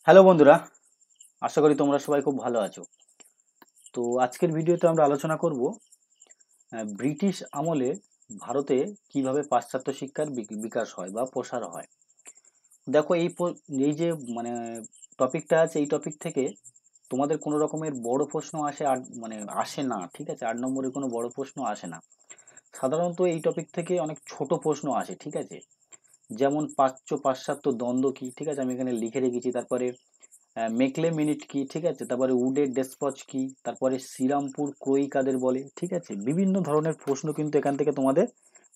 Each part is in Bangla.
হ্যালো বন্ধুরা, আশা করি তোমরা সবাই খুব ভালো আছো। তো আজকের ভিডিওতে আমরা আলোচনা করব ব্রিটিশ আমলে ভারতে কিভাবে পাশ্চাত্য শিক্ষার বিকাশ হয় বা প্রসার হয়। দেখো এই যে মানে টপিকটা আছে, এই টপিক থেকে তোমাদের কোনো রকমের বড় প্রশ্ন আসে না, ঠিক আছে? 8 নম্বরের কোনো বড় প্রশ্ন আসে না। সাধারণত এই টপিক থেকে অনেক ছোট প্রশ্ন আসে, ঠিক আছে? যেমন প্রাচ্য পাশ্চাত্য দ্বন্দ্ব কি, ঠিক আছে? আমি এখানে লিখে রেখেছি। তারপরে মেকলে মিনিট কি, ঠিক আছে? তারপরে উডের ডেসপচ কি, তারপরে শ্রীরামপুর ক্রয়ী কাদের বলে, ঠিক আছে? বিভিন্ন ধরনের প্রশ্ন কিন্তু এখান থেকে তোমাদের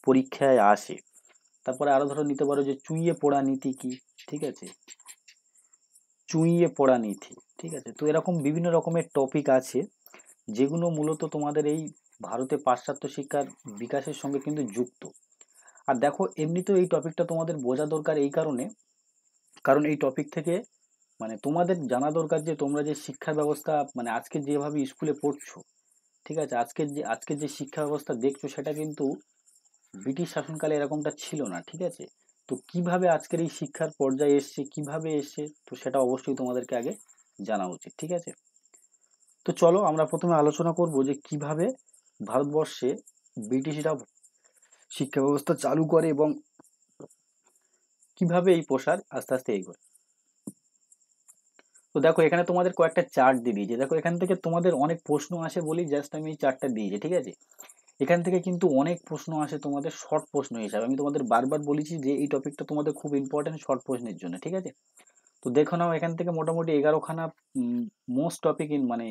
পরীক্ষায় আসে। তারপরে আরো ধরো নিতে পারো যে চুইয়ে পড়া নীতি কি, ঠিক আছে? চুইয়ে পড়া নীতি, ঠিক আছে? তো এরকম বিভিন্ন রকমের টপিক আছে যেগুলো মূলত তোমাদের এই ভারতে পাশ্চাত্য শিক্ষার বিকাশের সঙ্গে কিন্তু যুক্ত। আর দেখো, এমনিতেও এই টপিকটা তোমাদের বোঝা দরকার এই কারণে, কারণ এই টপিক থেকে তোমাদের জানা দরকার যে তোমরা যে শিক্ষা ব্যবস্থা আজকে যেভাবে স্কুলে পড়ছো, ঠিক আছে? আজকের যে শিক্ষা ব্যবস্থা দেখছো সেটা কিন্তু ব্রিটিশ শাসনকালে এরকমটা ছিল না, ঠিক আছে? তো কিভাবে আজকের এই শিক্ষার পর্যায়ে এসছে, কিভাবে এসছে, তো সেটা অবশ্যই তোমাদেরকে আগে জানা উচিত, ঠিক আছে? তো চলো আমরা প্রথমে আলোচনা করব যে কিভাবে ভারতবর্ষে ব্রিটিশরা শিক্ষা ব্যবস্থা চালু করে এবং কিভাবে এই প্রসার আস্তে আস্তে এগোয়। তো দেখো, এখানে তোমাদের কয়েকটা চার্ট দিয়ে দিয়েছে। দেখো, এখান থেকে তোমাদের অনেক প্রশ্ন আসে বলি জাস্ট আমি এই চার্টটা দিয়েছি, ঠিক আছে? এখান থেকে কিন্তু অনেক প্রশ্ন আসে তোমাদের শর্ট প্রশ্ন হিসাবে। আমি তোমাদের বারবার বলেছি যে এই টপিকটা তোমাদের খুব ইম্পর্টেন্ট শর্ট প্রশ্নের জন্য, ঠিক আছে? তো দেখো নাও, এখান থেকে মোটামুটি 11খানা মোস্ট টপিক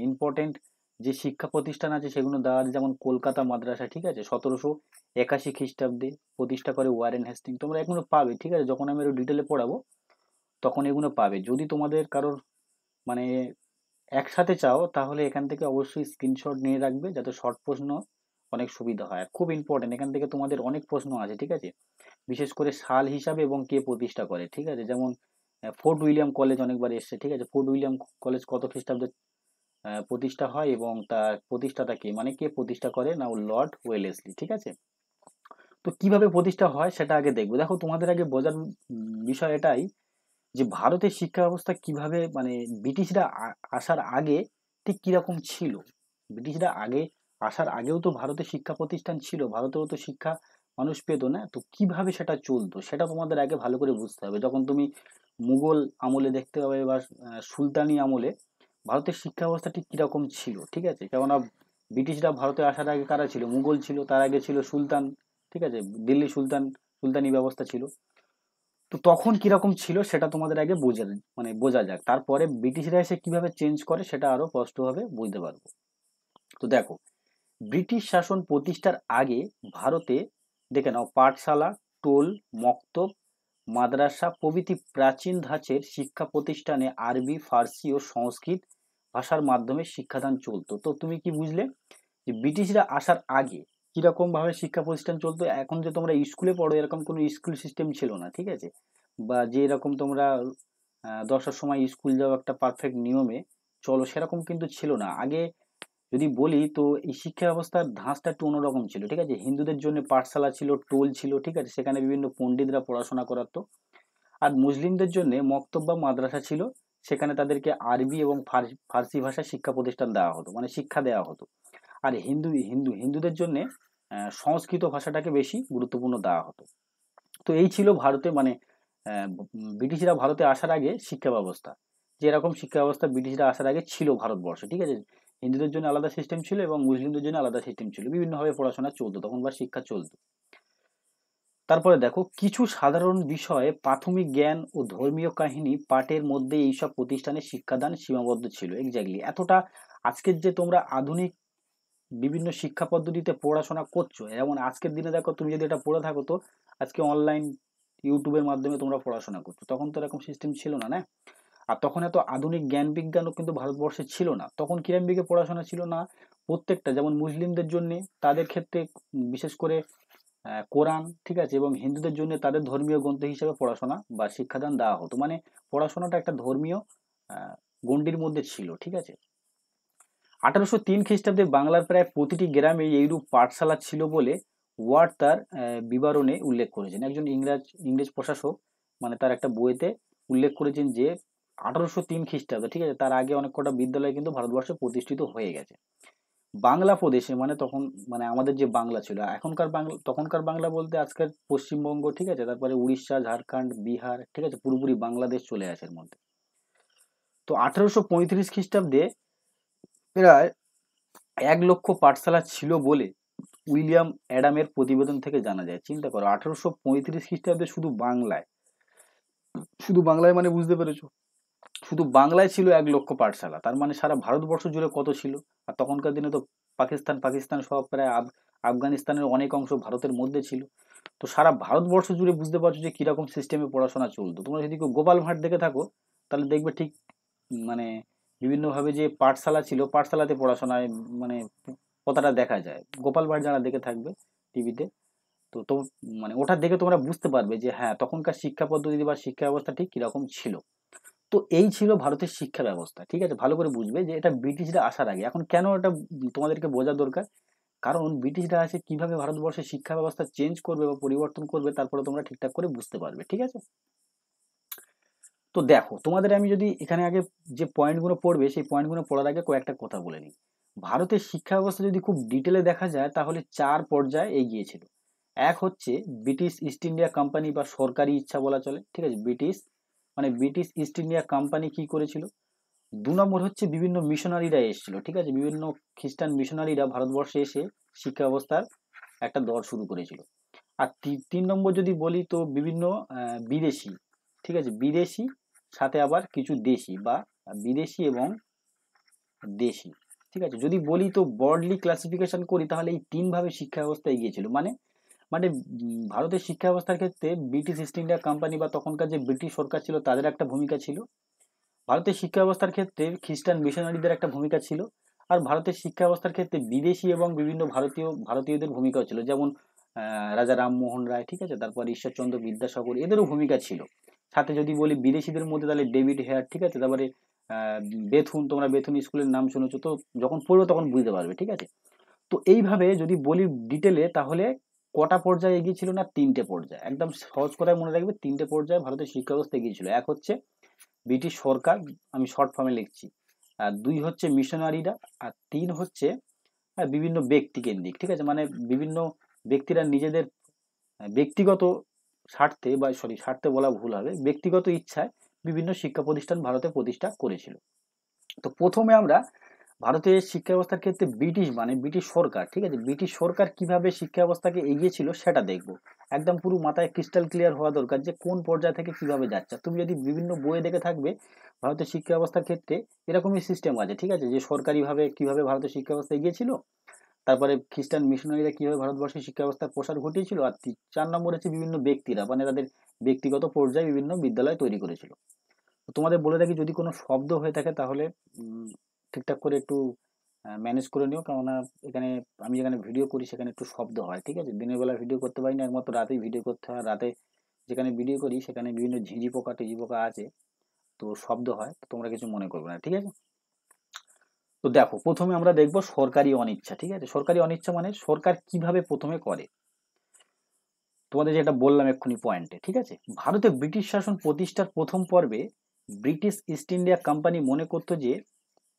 ইম্পর্টেন্ট যে শিক্ষা প্রতিষ্ঠান আছে সেগুলো দেওয়া আছে। যেমন কলকাতা মাদ্রাসা, ঠিক আছে? 1781 খ্রিস্টাব্দে প্রতিষ্ঠা করে ওয়ারেন হেস্টিং। তোমরা এগুলো পাবে, ঠিক আছে? যখন আমি আরো ডিটেলে পড়াবো তখন এগুলো পাবে। যদি তোমাদের কারোর মানে একসাথে চাও তাহলে এখান থেকে অবশ্যই স্ক্রিনশট নিয়ে রাখবে যাতে শর্ট প্রশ্ন অনেক সুবিধা হয়। আর খুব ইম্পর্টেন্ট, এখান থেকে তোমাদের অনেক প্রশ্ন আছে, ঠিক আছে? বিশেষ করে সাল হিসাবে এবং কে প্রতিষ্ঠা করে, ঠিক আছে? যেমন ফোর্ট উইলিয়াম কলেজ অনেকবার এসছে, ঠিক আছে? ফোর্ট উইলিয়াম কলেজ কত খ্রিস্টাব্দে প্রতিষ্ঠা হয় এবং তার প্রতিষ্ঠাতা কে, কে প্রতিষ্ঠা করে না, লর্ড ওয়েলেসলি, ঠিক আছে? তো কিভাবে প্রতিষ্ঠা হয় সেটা আগে দেখবো। দেখো, তোমাদের আগে বোঝার বিষয় এটাই যে ভারতের শিক্ষা ব্যবস্থা কিভাবে ব্রিটিশরা আসার আগে ঠিক কিরকম ছিল। ব্রিটিশরা আসার আগেও তো ভারতে শিক্ষা প্রতিষ্ঠান ছিল, ভারতেও তো শিক্ষা মানুষ পেত না। তো কিভাবে সেটা চলতো সেটা তোমাদের আগে ভালো করে বুঝতে হবে। যখন তুমি মুঘল আমলে দেখতে পাবে বা সুলতানি আমলে ভারতের শিক্ষা ব্যবস্থা ঠিক কিরকম ছিল, ঠিক আছে? কেননা ব্রিটিশরা ভারতে আসার আগে কারা ছিল? মুঘল ছিল, তার আগে ছিল সুলতান, ঠিক আছে? দিল্লি সুলতানি ব্যবস্থা ছিল। তো তখন কিরকম ছিল সেটা তোমাদের আগে বোঝা যাক, তারপরে ব্রিটিশরা এসে কিভাবে চেঞ্জ করে সেটা আরো স্পষ্টভাবে বুঝতে পারবো। তো দেখো, ব্রিটিশ শাসন প্রতিষ্ঠার আগে ভারতে দেখে নাও পাঠশালা, টোল, মক্তব, মাদ্রাসা প্রভৃতি প্রাচীন ধাঁচের শিক্ষা প্রতিষ্ঠানে আরবি, ফার্সি ও সংস্কৃত ভাষার মাধ্যমে শিক্ষাদান চলতো। তো তুমি কি বুঝলে যে ব্রিটিশরা আসার আগে কিরকম ভাবে শিক্ষা প্রতিষ্ঠান চলতো? এখন যে তোমরা স্কুলে পড়ো এরকম কোনো স্কুল সিস্টেম ছিল না, ঠিক আছে? বা যে এরকম তোমরা 10টার সময় স্কুল যাও একটা পারফেক্ট নিয়মে চলো, সেরকম কিন্তু ছিল না আগে। যদি বলি তো এই শিক্ষা ব্যবস্থার ধাঁচটা একটু অন্যরকম ছিল, ঠিক আছে? হিন্দুদের জন্য পাঠশালা ছিল, টোল ছিল, ঠিক আছে? সেখানে বিভিন্ন পণ্ডিতরা পড়াশোনা করাতো। আর মুসলিমদের জন্য মক্তব বা মাদ্রাসা ছিল, সেখানে তাদেরকে আরবি এবং ফার্সি ভাষায় শিক্ষা প্রতিষ্ঠান দেওয়া হতো, শিক্ষা দেওয়া হতো। আর হিন্দুদের জন্য সংস্কৃত ভাষাটাকে বেশি গুরুত্বপূর্ণ দেওয়া হতো। তো এই ছিল ভারতে ব্রিটিশরা ভারতে আসার আগে শিক্ষা ব্যবস্থা। যে এরকম শিক্ষা ব্যবস্থা ব্রিটিশরা আসার আগে ছিল ভারতবর্ষে, ঠিক আছে? হিন্দুদের জন্য আলাদা সিস্টেম ছিল এবং মুসলিমদের জন্য আলাদা সিস্টেম ছিল। বিভিন্নভাবে পড়াশোনা চলতো তখন বা শিক্ষা চলতো। তারপরে দেখো, কিছু সাধারণ বিষয়ে প্রাথমিক জ্ঞান ও ধর্মীয় কাহিনী পাঠের মধ্যে এইসব প্রতিষ্ঠানে শিক্ষাদান সীমাবদ্ধ ছিল। এক্স্যাক্টলি এতটা আজকের যে তোমরা আধুনিক বিভিন্ন শিক্ষা পদ্ধতিতে পড়াশোনা করছো, যেমন আজকের দিনে দেখো, তুমি যদি এটা পড়ে থাকো তো আজকে অনলাইন ইউটিউবের মাধ্যমে তোমরা পড়াশোনা করছো। তখন তো এরকম সিস্টেম ছিল না, না? আর তখন এত আধুনিক জ্ঞান বিজ্ঞানও কিন্তু ভারতবর্ষে ছিল না। তখন কিরম দিকে পড়াশোনা ছিল না, প্রত্যেকটা যেমন মুসলিমদের জন্য তাদের ক্ষেত্রে বিশেষ করে কোরআন, ঠিক আছে? এবং হিন্দুদের জন্য তাদের ধর্মীয় গ্রন্থ হিসেবে পড়াশোনা বা শিক্ষাদান দেওয়া হতো। পড়াশোনাটা একটা ধর্মীয় আহ, গণ্ডির মধ্যে ছিল, ঠিক আছে? 1803 খ্রিস্টাব্দে বাংলার প্রায় প্রতিটি গ্রামে এইরূপ পাঠশালা ছিল বলে ওয়ার্ড তার বিবরণে উল্লেখ করেছেন। একজন ইংরেজ প্রশাসক তার একটা বইতে উল্লেখ করেছেন যে 1803 খ্রিস্টাব্দে, ঠিক আছে। তার আগে অনেক কটা বিদ্যালয় কিন্তু ভারতবর্ষে প্রতিষ্ঠিত হয়ে গেছে। বাংলা প্রদেশে মানে তখন মানে আমাদের যে বাংলা ছিল, এখনকার বাংলা তখনকার বাংলা বলতে আজকের পশ্চিমবঙ্গ, ঠিক আছে, তারপরে উড়িষ্যা, ঝাড়খণ্ড, বিহার, ঠিক আছে, পুরোপুরি বাংলাদেশ চলে আসে এর মধ্যে। তো 1835 খ্রিস্টাব্দে প্রায় 1 লক্ষ পাঠশালা ছিল বলে উইলিয়াম অ্যাডামের প্রতিবেদন থেকে জানা যায়। চিন্তা করো, 1835 খ্রিস্টাব্দে শুধু বাংলায় মানে বুঝতে পেরেছো, শুধু বাংলায় ছিল 1 লক্ষ পাঠশালা। তার মানে সারা ভারতবর্ষ জুড়ে কত ছিল। আর তখনকার দিনে তো পাকিস্তান সব প্রায় আফগানিস্তানের অনেক অংশ ভারতের মধ্যে ছিল। তো সারা ভারতবর্ষ জুড়ে বুঝতে পারছো যে কিরকম সিস্টেমে পড়াশোনা চলতো। তোমরা যদি কেউ গোপাল ভাঁড় দেখে থাকো তাহলে দেখবে ঠিক মানে বিভিন্নভাবে যে পাঠশালা ছিল, পাঠশালাতে পড়াশোনায় মানে কথাটা দেখা যায়। গোপাল ভাঁড় যারা দেখে থাকবে টিভিতে, তো তো মানে ওটা দেখে তোমরা বুঝতে পারবে যে হ্যাঁ তখনকার শিক্ষা পদ্ধতি বা শিক্ষা ব্যবস্থা ঠিক কিরকম ছিল। তো এই ছিল ভারতের শিক্ষা ব্যবস্থা, ঠিক আছে। ভালো করে বুঝবে যে এটা ব্রিটিশরা আসার আগে। এখন কেন এটা তোমাদেরকে বোঝা দরকার, কারণ ব্রিটিশরা আসে কিভাবে ভারতবর্ষের শিক্ষা ব্যবস্থা চেঞ্জ করবে বা পরিবর্তন করবে, তারপরে তোমরা ঠিকঠাক করে বুঝতে পারবে, ঠিক আছে। তো দেখো, তোমাদের আমি যদি এখানে আগে যে পয়েন্টগুলো পড়বে সেই পয়েন্টগুলো পড়ার আগে কয়েকটা কথা বলে নিই। ভারতের শিক্ষা ব্যবস্থা যদি খুব ডিটেলে দেখা যায় তাহলে 4 পর্যায়ে এগিয়েছিল। এক হচ্ছে ব্রিটিশ ইস্ট ইন্ডিয়া কোম্পানি বা সরকারি ইচ্ছা বলা চলে, ঠিক আছে। ব্রিটিশ ইস্ট ইন্ডিয়া কোম্পানি কি করেছিল। 2 নম্বর হচ্ছে বিভিন্ন মিশনারিরা এসেছিল, ঠিক আছে। বিভিন্ন খ্রিস্টান মিশনারিরা ভারতবর্ষে এসে শিক্ষা ব্যবস্থার একটা দর শুরু করেছিল। আর 3 নম্বর যদি বলি তো বিভিন্ন বিদেশি, ঠিক আছে, বিদেশি সাথে আবার কিছু দেশি বা বিদেশি এবং দেশি, ঠিক আছে। যদি বলি তো ব্রডলি ক্লাসিফিকেশন করি তাহলে এই 3 ভাবে শিক্ষা ব্যবস্থা এগিয়েছিল। মানে মানে ভারতের শিক্ষা ব্যবস্থার ক্ষেত্রে ব্রিটিশ ইস্ট ইন্ডিয়া কোম্পানি বা তখনকার যে ব্রিটিশ সরকার ছিল তাদের একটা ভূমিকা ছিল। ভারতের শিক্ষা ব্যবস্থার ক্ষেত্রে খ্রিস্টান মিশনারিদের একটা ভূমিকা ছিল। আর ভারতের শিক্ষা ব্যবস্থার ক্ষেত্রে বিদেশি এবং বিভিন্ন ভারতীয়দের ভূমিকাও ছিল, যেমন রাজা রামমোহন রায়, ঠিক আছে, তারপর ঈশ্বরচন্দ্র বিদ্যাসাগর, এদেরও ভূমিকা ছিল। সাথে যদি বলি বিদেশিদের মধ্যে তাহলে ডেভিড হেয়ার, ঠিক আছে, তারপরে আহ, বেথুন, তোমরা বেথুন স্কুলের নাম শুনেছো তো, যখন পড়বে তখন বুঝতে পারবে, ঠিক আছে। তো এইভাবে যদি বলি ডিটেলে তাহলে কটা পর্যায়ে এগিয়েছিল না, 3টে পর্যায়ে। একদম সহজ করে মনে রাখবে, 3টে পর্যায়ে ভারতের শিক্ষা ব্যবস্থা এগিয়েছিল। এক হচ্ছে ব্রিটিশ সরকার, আমি শর্ট ফর্মে লিখছি। আর 2 হচ্ছে মিশনারিরা। আর 3 হচ্ছে বিভিন্ন ব্যক্তি কেন্দ্রিক, ঠিক আছে, মানে বিভিন্ন ব্যক্তিরা নিজেদের ব্যক্তিগত স্বার্থে বা স্বার্থে বলা ভুল হবে, ব্যক্তিগত ইচ্ছায় বিভিন্ন শিক্ষা প্রতিষ্ঠান ভারতে প্রতিষ্ঠা করেছিল। তো প্রথমে আমরা ভারতের শিক্ষা ব্যবস্থার ক্ষেত্রে ব্রিটিশ সরকার, ঠিক আছে, ব্রিটিশ সরকার কিভাবে শিক্ষা ব্যবস্থাকে এগিয়েছিল সেটা দেখবো। একদম পুরো মাথায় ক্রিস্টাল ক্লিয়ার হওয়া দরকার যে কোন পর্যায় থেকে কিভাবে যাচ্ছে। তুমি যদি বিভিন্ন বইয়ে দেখে থাকবে ভারতের শিক্ষা ব্যবস্থার ক্ষেত্রে এরকমই সিস্টেম আছে, ঠিক আছে, যে সরকারিভাবে কিভাবে ভারতের শিক্ষা ব্যবস্থা এগিয়েছিল, তারপরে খ্রিস্টান মিশনারিরা কিভাবে ভারতবর্ষের শিক্ষা ব্যবস্থার প্রসার ঘটিয়েছিল, আর 4 নম্বর হচ্ছে বিভিন্ন ব্যক্তিরা মানে তাদের ব্যক্তিগত পর্যায়ে বিভিন্ন বিদ্যালয় তৈরি করেছিল। তো তোমাদের বলে রাখি, যদি কোনো শব্দ হয়ে থাকে তাহলে ঠিকঠাক করে একটু ম্যানেজ করে নিও, কেননা এখানে আমি যেখানে ভিডিও করি সেখানে একটু শব্দ হয়, ঠিক আছে। দিনের বেলা ভিডিও করতে পারি না, একমাত্র রাতেই ভিডিও করতে হয়। রাতে যেখানে ভিডিও করি সেখানে বিভিন্ন ঝিঁঝি পোকা টিঝি পোকা আছে, তো শব্দ হয়, তো তোমরা কিছু মনে করবে না, ঠিক আছে। তো দেখো, প্রথমে আমরা দেখবো সরকারি অনিচ্ছা, ঠিক আছে। সরকারি অনিচ্ছা মানে সরকার কিভাবে প্রথমে করে। তোমাদের যেটা বললাম এক্ষুনি পয়েন্টে, ঠিক আছে। ভারতে ব্রিটিশ শাসন প্রতিষ্ঠার প্রথম পর্বে ব্রিটিশ ইস্ট ইন্ডিয়া কোম্পানি মনে করতো যে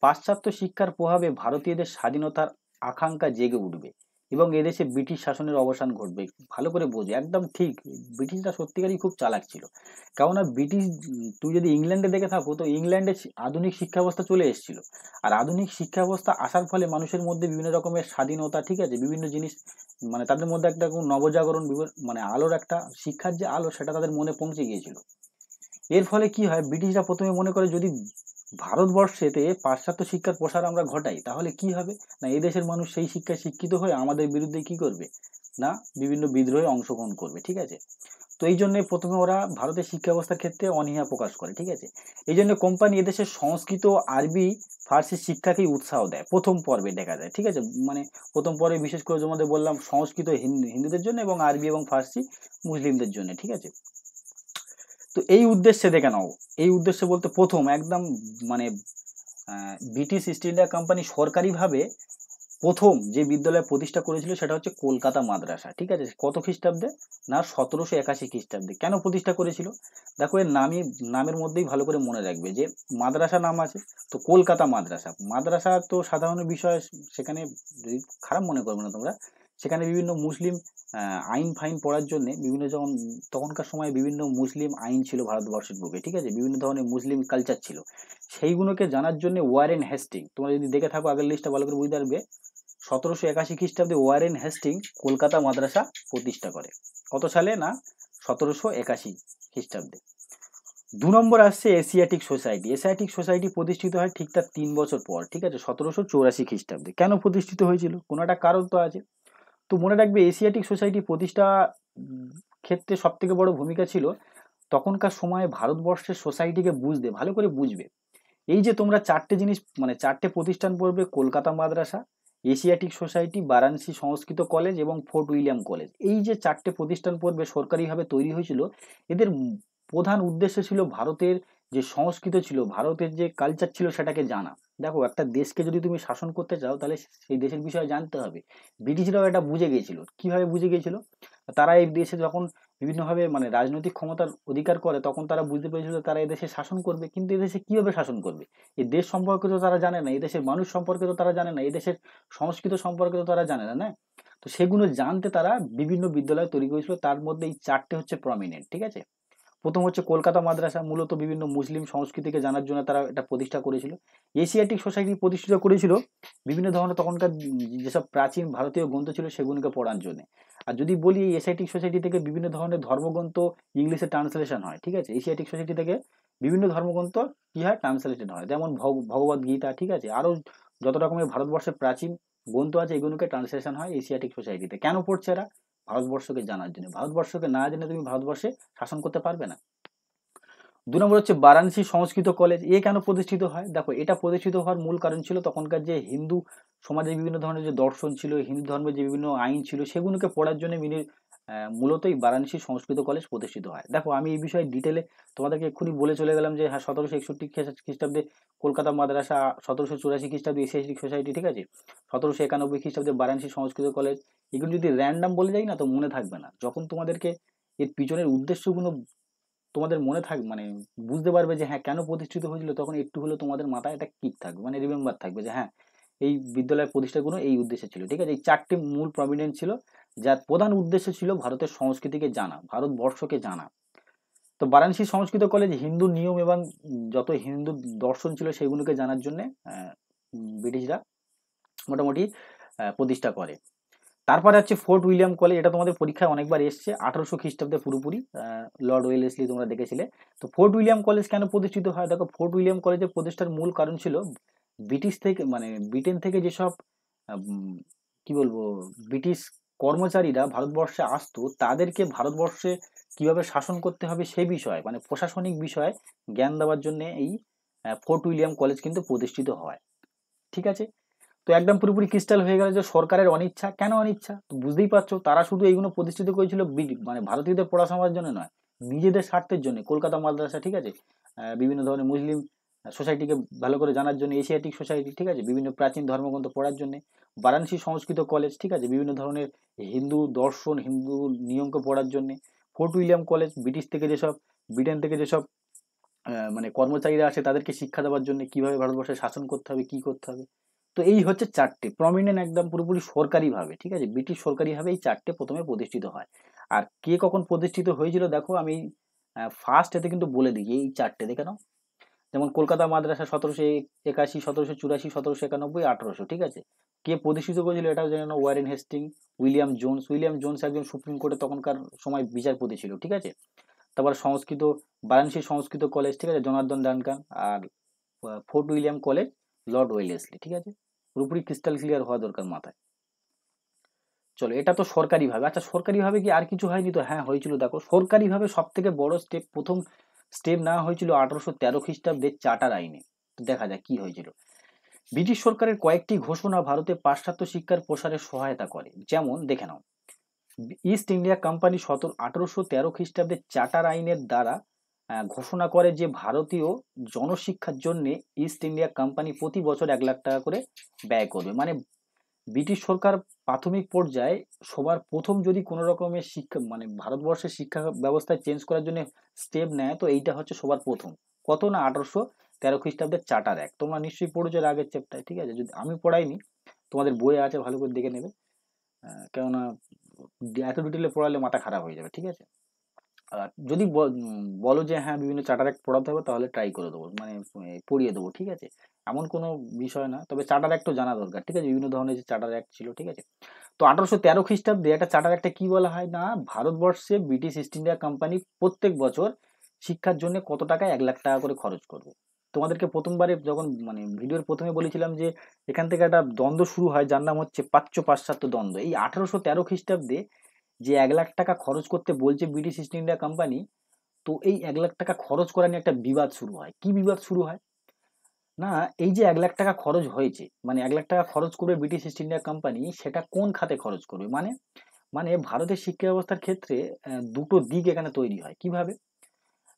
পাশ্চাত্য শিক্ষার প্রভাবে ভারতীয়দের স্বাধীনতার আকাঙ্ক্ষা জেগে উঠবে এবং এদেশে ব্রিটিশ শাসনের অবসান ঘটবে। ভালো করে বোঝে, একদম ঠিক। ব্রিটিশরা সত্যিকারই খুব চালাক ছিল। কেননা ব্রিটিশ, তুই যদি ইংল্যান্ডে দেখে থাকো তো ইংল্যান্ডে আধুনিক শিক্ষা ব্যবস্থা চলে এসেছিল। আর আধুনিক শিক্ষা ব্যবস্থা আসার ফলে মানুষের মধ্যে বিভিন্ন রকমের স্বাধীনতা, ঠিক আছে, বিভিন্ন জিনিস মানে তাদের মধ্যে একটা নবজাগরণ, মানে আলোর একটা শিক্ষার যে আলো সেটা তাদের মনে পৌঁছে গিয়েছিল। এর ফলে কি হয়, ব্রিটিশরা প্রথমে মনে করে যদি ভারতবর্ষেতে পাশ্চাত্য শিক্ষার প্রসার আমরা ঘটাই তাহলে কি হবে না, এই দেশের মানুষ সেই শিক্ষায় শিক্ষিত হয়ে আমাদের বিরুদ্ধে কি করবে না, বিভিন্ন বিদ্রোহে অংশগ্রহণ করবে, ঠিক আছে। তো এই জন্য প্রথমে ওরা ভারতের শিক্ষা ব্যবস্থার ক্ষেত্রে অনীহা প্রকাশ করে, ঠিক আছে। এই জন্য কোম্পানি এদেশের সংস্কৃত, আরবি, ফার্সি শিক্ষাকেই উৎসাহ দেয় প্রথম পর্বে দেখা যায়, ঠিক আছে। মানে প্রথম পর্বে বিশেষ করে তোমাদের বললাম সংস্কৃত হিন্দুদের জন্য এবং আরবি এবং ফার্সি মুসলিমদের জন্য, ঠিক আছে। তো এই উদ্দেশ্যে দেখে নাও, এই উদ্দেশ্যে বলতে প্রথম একদম মানে ব্রিটিশ ইস্ট ইন্ডিয়া কোম্পানি সরকারিভাবে প্রথম যে বিদ্যালয় প্রতিষ্ঠা করেছিল সেটা হচ্ছে কলকাতা মাদ্রাসা, ঠিক আছে? কত খ্রিস্টাব্দে? না 1781 খ্রিস্টাব্দে। কেন প্রতিষ্ঠা করেছিল? দেখো এর নামের মধ্যেই ভালো করে মনে রাখবে যে মাদ্রাসা নাম আছে, তো কলকাতা মাদ্রাসা। মাদ্রাসা তো সাধারণ বিষয়, সেখানে যদি খারাপ মনে করবে না তোমরা, সেখানে বিভিন্ন মুসলিম আইন ফাইন পড়ার জন্য বিভিন্ন, যেমন তখনকার সময় বিভিন্ন মুসলিম আইন ছিল ভারতবর্ষের বুকে, ঠিক আছে? বিভিন্ন ধরনের মুসলিম কালচার ছিল, সেইগুলোকে জানার জন্য ওয়ারেন হেস্টিং, তোমরা যদি দেখে থাকো আগের লিস্টটা ভালো করে বুঝতে পারবে, 1781 খ্রিস্টাব্দে ওয়ারেন হেস্টিং কলকাতা মাদ্রাসা প্রতিষ্ঠা করে। কত সালে? না 1781 খ্রিস্টাব্দে। 2 নম্বর আসছে এশিয়াটিক সোসাইটি। এশিয়াটিক সোসাইটি প্রতিষ্ঠিত হয় ঠিক তার 3 বছর পর, ঠিক আছে? 1784 খ্রিস্টাব্দে। কেন প্রতিষ্ঠিত হয়েছিল? কোনো একটা কারণ তো আছে। তো মনে রাখবে এশিয়াটিক সোসাইটি প্রতিষ্ঠা ক্ষেত্রে সব থেকে বড় ভূমিকা ছিল তখনকার সময়ে ভারতবর্ষের সোসাইটিকে বুঝতে, ভালো করে বুঝবে। এই যে তোমরা চারটে জিনিস, মানে চারটে প্রতিষ্ঠান পড়বে, কলকাতা মাদ্রাসা, এশিয়াটিক সোসাইটি, বারাণসী সংস্কৃত কলেজ এবং ফোর্ট উইলিয়াম কলেজ, এই যে চারটে প্রতিষ্ঠান পড়বে সরকারিভাবে তৈরি হয়েছিল। এদের প্রধান উদ্দেশ্য ছিল ভারতের যে সংস্কৃত ছিল, ভারতের যে কালচার ছিল সেটাকে জানা। দেখো একটা দেশকে যদি তুমি শাসন করতে চাও তাহলে সেই দেশের বিষয়ে জানতে হবে। ব্রিটিশরাও এটা বুঝে গিয়েছিল। কিভাবে বুঝে গিয়েছিল? তারা এই দেশে যখন বিভিন্নভাবে মানে রাজনৈতিক ক্ষমতার অধিকার করে, তখন তারা বুঝতে পেরেছিল তারা এদেশে শাসন করবে, কিন্তু এদেশে কিভাবে শাসন করবে? এই দেশ সম্পর্কে তো তারা জানে না, এই দেশের মানুষ সম্পর্কে তো তারা জানে না, এই দেশের সংস্কৃত সম্পর্কে তো তারা জানে না, না? তো সেগুলো জানতে তারা বিভিন্ন বিদ্যালয় তৈরি করেছিল, তার মধ্যে এই চারটে হচ্ছে প্রমিনেন্ট, ঠিক আছে? প্রথম হচ্ছে কলকাতা মাদ্রাসা, মূলত বিভিন্ন মুসলিম সংস্কৃতিকে জানার জন্য তারা এটা প্রতিষ্ঠা করেছিল। এশিয়াটিক সোসাইটি প্রতিষ্ঠিত করেছিল বিভিন্ন ধরনের তখনকার যেসব প্রাচীন ভারতীয় গ্রন্থ ছিল সেগুলোকে পড়ার জন্য। আর যদি বলি এই এশিয়াটিক সোসাইটি থেকে বিভিন্ন ধরনের ধর্মগ্রন্থ ইংলিশে ট্রান্সলেশন হয়, ঠিক আছে? এশিয়াটিক সোসাইটি থেকে বিভিন্ন ধর্মগ্রন্থ কি হয়? ট্রান্সলেটেড হয়, যেমন ভগবত গীতা, ঠিক আছে? আরো যত রকমের ভারতবর্ষের প্রাচীন গ্রন্থ আছে এগুলোকে ট্রান্সলেশন হয় এশিয়াটিক সোসাইটিতে। কেন পড়ছে এরা? ভারতবর্ষকে জানার জন্য। ভারতবর্ষকে না জেনে তুমি ভারতবর্ষে শাসন করতে পারবে না। 2 নম্বর হচ্ছে বারাণসী সংস্কৃত কলেজ। এ কেন প্রতিষ্ঠিত হয়? দেখো এটা প্রতিষ্ঠিত হওয়ার মূল কারণ ছিল তখনকার যে হিন্দু সমাজে বিভিন্ন ধরনের যে দর্শন ছিল, হিন্দু ধর্মের যে বিভিন্ন আইন ছিল সেগুলোকে পড়ার জন্য মূলত এই বারাণসী সংস্কৃত কলেজ প্রতিষ্ঠিত হয়। দেখো আমি এই বিষয়ে ডিটেলে তোমাদেরকে এক্ষুনি বলে চলে গেলাম যে হ্যাঁ 1761 খ্রিস্টাব্দে কলকাতা মাদ্রাসা, 1784 খ্রিস্টাব্দে এশিয়াটিক সোসাইটি, ঠিক আছে? 1791 খ্রিস্টাব্দে বারাণসী সংস্কৃত কলেজ। এগুলো যদি র্যান্ডাম বলে যাই না তো মনে থাকবে না। যখন তোমাদেরকে এর পিছনের উদ্দেশ্যগুলো তোমাদের মনে থাকবে, মানে বুঝতে পারবে যে হ্যাঁ কেন প্রতিষ্ঠিত হয়েছিল, তখন একটু হলেও তোমাদের মাথায় এটা কিক থাকবে, মানে রিমেম্বার থাকবে যে হ্যাঁ এই বিদ্যালয়ের প্রতিষ্ঠাগুলো এই উদ্দেশ্যে ছিল, ঠিক আছে? এই চারটি মূল প্রভিডেন্ট ছিল, যার প্রধান উদ্দেশ্য ছিল ভারতের সংস্কৃতিকে জানা, ভারতবর্ষকে জানা। তো বারাণসী সংস্কৃত কলেজ হিন্দু নিয়ম এবং যত হিন্দু দর্শন ছিল সেগুলোকে জানার জন্য ব্রিটিশরা মোটামুটি প্রতিষ্ঠা করে। তারপরে হচ্ছে ফোর্ট উইলিয়াম কলেজ। এটা তোমাদের পরীক্ষায় অনেকবার এসছে, 1800 খ্রিস্টাব্দে পুরোপুরি, লর্ড ওয়েলেসলি তোমরা দেখেছিলে। তো ফোর্ট উইলিয়াম কলেজ কেন প্রতিষ্ঠিত হয়? দেখো ফোর্ট উইলিয়াম কলেজের প্রতিষ্ঠার মূল কারণ ছিল ব্রিটিশ থেকে, মানে ব্রিটেন থেকে যেসব কি বলবো, ব্রিটিশ কর্মচারীরা ভারতবর্ষে আসতো তাদেরকে ভারতবর্ষে কিভাবে শাসন করতে হবে সে বিষয়ে, মানে প্রশাসনিক বিষয়ে জ্ঞান দেওয়ার জন্য এই ফোর্ট উইলিয়াম কলেজ কিন্তু প্রতিষ্ঠিত হয়, ঠিক আছে? তো একদম পুরোপুরি ক্রিস্টাল হয়ে গেল যে সরকারের অনিচ্ছা। কেন অনিচ্ছা? তো বুঝতেই পারছো, তারা শুধু এইগুলো প্রতিষ্ঠিত করেছিল মানে ভারতীয়দের পড়াশোনার জন্য নয়, নিজেদের স্বার্থের জন্য। কলকাতা মাদ্রাসা, ঠিক আছে? বিভিন্ন ধরনের মুসলিম সোসাইটিকে ভালো করে জানার জন্য, এশিয়াটিক সোসাইটি, ঠিক আছে? বিভিন্ন প্রাচীন ধর্মগ্রন্থ পড়ার জন্য। বারাণসী সংস্কৃত কলেজ, ঠিক আছে? বিভিন্ন ধরনের হিন্দু দর্শন, হিন্দু নিয়মকে পড়ার জন্য। ফোর্ট উইলিয়াম কলেজ ব্রিটিশ থেকে যেসব, ব্রিটেন থেকে যেসব মানে কর্মচারীরা আসে তাদেরকে শিক্ষা দেওয়ার জন্য কিভাবে ভারতবর্ষে শাসন করতে হবে, কি করতে হবে। তো এই হচ্ছে চারটে প্রমিনেন্ট, একদম পুরোপুরি সরকারিভাবে, ঠিক আছে? ব্রিটিশ সরকারিভাবে এই চারটে প্রথমে প্রতিষ্ঠিত হয়। আর কে কখন প্রতিষ্ঠিত হয়েছিল দেখো আমি ফার্স্ট এতে কিন্তু বলে দিই, এই চারটে দেখে নাও। যেমন কলকাতা মাদ্রাসা 1781, 1784, 1791, 1800, ঠিক আছে? কে প্রতিষ্ঠিত করেছিল এটাও জেনে নাও, Warren Hasting, William Jones. William Jones একজন সুপ্রিম কোর্টে তখনকার সময় বিচারপতি ছিল, ঠিক আছে? তারপর সংস্কৃত, বারাণসী সংস্কৃত কলেজ, ঠিক আছে? Jonathan Duncan. আর Fort William college Lord Wellesley, ঠিক আছে? পুরোপুরি ক্রিস্টাল ক্লিয়ার হওয়া দরকার মাথায়। চলো এটা তো সরকারি ভাবে। আচ্ছা সরকারি ভাবে কি আর কিছু হয়নি? তো হ্যাঁ হয়েছিল। দেখো সরকারি ভাবে সব থেকে বড় স্টেপ, প্রথম স্টেপ নেওয়া হয়েছিল 1813 খ্রিস্টাব্দে চার্টার আইনে। তো দেখা যাক কি হয়েছিল। ব্রিটিশ সরকারের কয়েকটি ঘোষণা ভারতে পাশ্চাত্য শিক্ষার প্রসারে সহায়তা করে। যেমন দেখে নাও, ইস্ট ইন্ডিয়া কোম্পানি 1813 খ্রিস্টাব্দে চার্টার আইনের দ্বারা ঘোষণা করে যে ভারতীয় জনশিক্ষার জন্য ইস্ট ইন্ডিয়া কোম্পানি প্রতি বছর 1 লাখ টাকা করে ব্যয় করবে। মানে ব্রিটিশ সরকার প্রাথমিক পর্যায়ে সবার প্রথম যদি কোনো রকমের শিক্ষা মানে ভারতবর্ষের শিক্ষা ব্যবস্থায় চেঞ্জ করার জন্য স্টেপ নেয়, তো এইটা হচ্ছে সবার প্রথম। কত না 1813 খ্রিস্টাব্দের চার্টার অ্যাক্ট, তোমরা নিশ্চয়ই পড়েছো এর আগের চ্যাপ্টারে, ঠিক আছে? যদি আমি পড়াইনি, তোমাদের বইয়ে আছে, ভালো করে দেখে নেবে। কেননা এত ডিটেলে পড়ালে মাথা খারাপ হয়ে যাবে, ঠিক আছে? আর যদি বলো যে হ্যাঁ বিভিন্ন চার্টার অ্যাক্ট পড়াতে হবে, তাহলে ট্রাই করে দেবো, মানে পড়িয়ে দেবো, ঠিক আছে? এমন কোনো বিষয় না, তবে চার্টার অ্যাক্টও জানা দরকার, ঠিক আছে? বিভিন্ন ধরনের যে চার্টার অ্যাক্ট ছিল, ঠিক আছে? তো 1813 খ্রিস্টাব্দে একটা চার্টার অ্যাক্টে কি বলা হয় না, ভারতবর্ষে ব্রিটিশ ইস্ট ইন্ডিয়া কোম্পানি প্রত্যেক বছর শিক্ষার জন্য কত টাকা, 1,00,000 টাকা করে খরচ করবে। তোমাদেরকে প্রথমবারে যখন মানে ভিডিওর প্রথমে বলেছিলাম যে এখান থেকে একটা দ্বন্দ্ব শুরু হয়, যার নাম হচ্ছে প্রাচ্য পাশ্চাত্য দ্বন্দ্ব। এই 1813 খ্রিস্টাব্দে যে 1,00,000 টাকা খরচ করতে বলছে ব্রিটিশ ইস্ট ইন্ডিয়া কোম্পানি, তো এই 1,00,000 টাকা খরচ করা নিয়ে একটা বিবাদ শুরু হয়। কি বিবাদ শুরু হয় না, এই যে 1,00,000 টাকা খরচ হয়েছে, মানে 1,00,000 টাকা খরচ করবে ব্রিটিশ ইস্ট ইন্ডিয়া কোম্পানি, সেটা কোন খাতে খরচ করবে, মানে মানে ভারতের শিক্ষা ব্যবস্থার ক্ষেত্রে দুটো দিক এখানে তৈরি হয়। কিভাবে